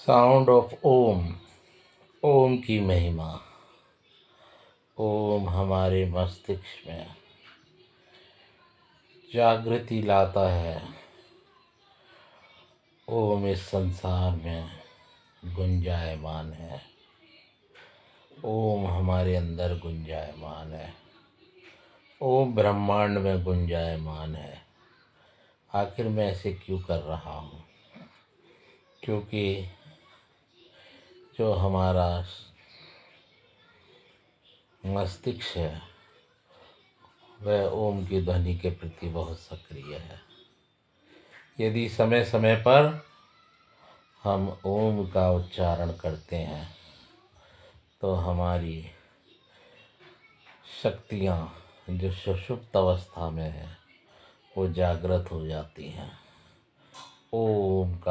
Sound of ओम। ओम की महिमा। ओम हमारे मस्तिष्क में जागृति लाता है। ओम इस संसार में गुंजायमान है। ओम हमारे अंदर गुंजायमान है। ओम ब्रह्मांड में गुंजायमान है। आखिर मैं ऐसे क्यों कर रहा हूँ? क्योंकि जो हमारा मस्तिष्क है वह ओम की ध्वनि के प्रति बहुत सक्रिय है। यदि समय समय पर हम ओम का उच्चारण करते हैं तो हमारी शक्तियाँ जो सुषुप्त अवस्था में है वो जागृत हो जाती हैं। ओम का